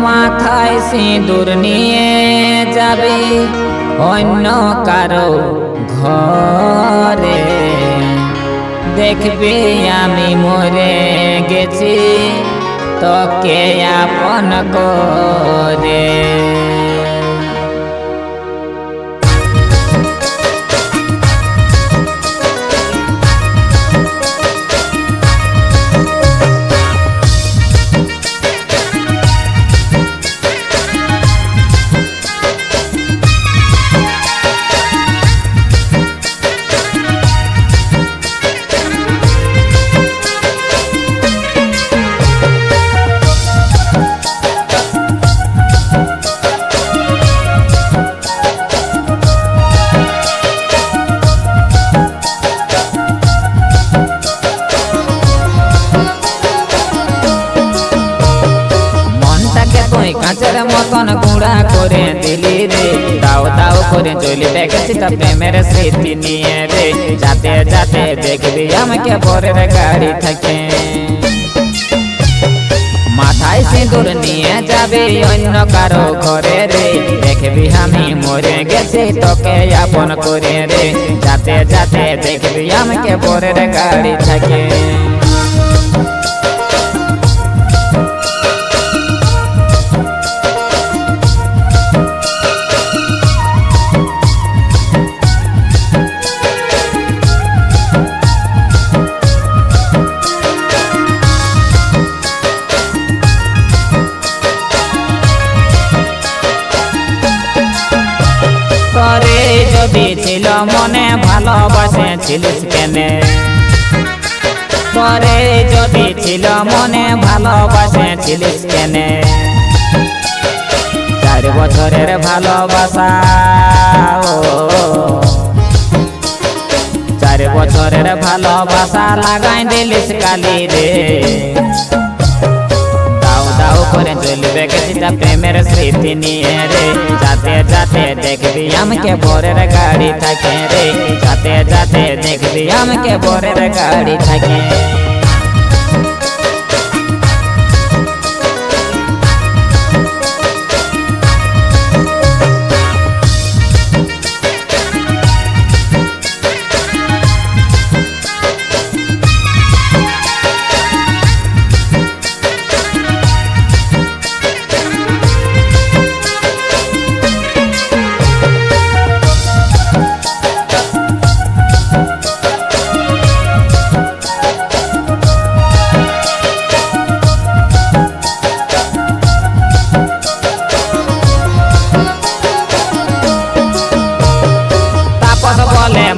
মাথায় সিঁদুর নিয়ে যাবে অন্য কারো ঘরে, দেখবি আমি মরে গেছি তোকে আপন করে। কাঁচের মতন গুঁড়া করে দিলি রে, দাও দাও করে জ্বলবে গেছি তা প্রেমের স্মৃতি নিয়ে রে। যাতে যাতে দেখবি আমাকে পরের গাড়ি থাকে, মাথায় সিঁদুর নিয়ে যাবি অন্য কারো ঘরে রে, দেখবি আমি মরে গেছি তোকে আপন করে রে। যাতে যাতে দেখবি আমাকে পরের গাড়ি থাকে। করে যদি ছিল মনে ভালোবাসেছিলিস কেনে, করে যদি ছিল মনে ভালোবাসেছিলিস কেনে। 4 বছরের ভালোবাসা, 4 বছরের ভালোবাসা লাগাই দিলিস কালি রে। দাও দাও করে জ্বলবে গেছি তা প্রেমের স্মৃতি নিয়ে রে। যাতে যাতে দেখবি আমাকে পরের গাড়ি থাকে রে, যাতে যাতে দেখবি আমাকে পরের গাড়ি থাকে।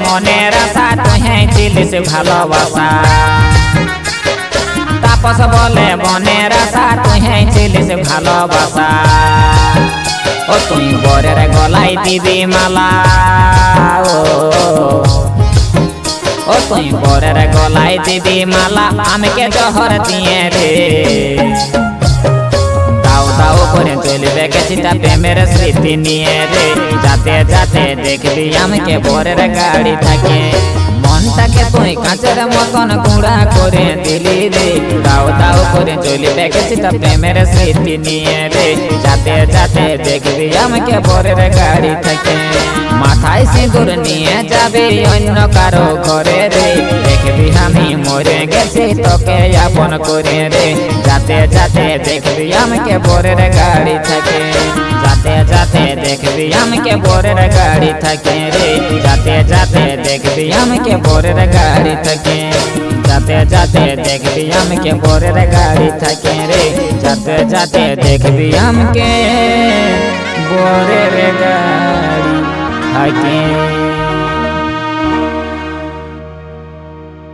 মনের আশা তুই ছিলিস ভালোবাসা, তাপস বলে মনের আশা তুই ছিলিস ভালোবাসা। ও তুই বরের গলায় দিবি মালা, ও তুই বরের গলায় দিবি মালা, আমাকে জহর দিয়ে রে। দাও দাও করে জ্বলবে গেছি তা প্রেমের স্মৃতি নিয়ে রে। যাতে যাতে দেখবি আমাকে পরের গাড়ি থাকে, মনটাকে তুই কাঁচের মতন গুঁড়া করে দিলি রে। দাও দাও করে জ্বলবে গেছি তা প্রেমের স্মৃতি নিয়ে রে। যাতে যাতে দেখবি আমাকে পরের গাড়ি থাকে, মাথায় সিঁদুর নিয়ে যাবি অন্য কারো ঘরে রে, দেখবি আমি মরে গেছি তোকে আপন করে রে। যাতে যাতে দেখবি আমাকে পরের গাড়ি থাকে, যাতে যাতে দেখবি আমাকে পরের গাড়ি থাকে রে। যাতে যাতে দেখবি আমাকে পরের গাড়ি থাকে, যাতে যাতে দেখবি আমাকে পরের গাড়ি থাকে রে। যাতে যাতে দেখবি আমাকে পরের গাড়ি থাকে।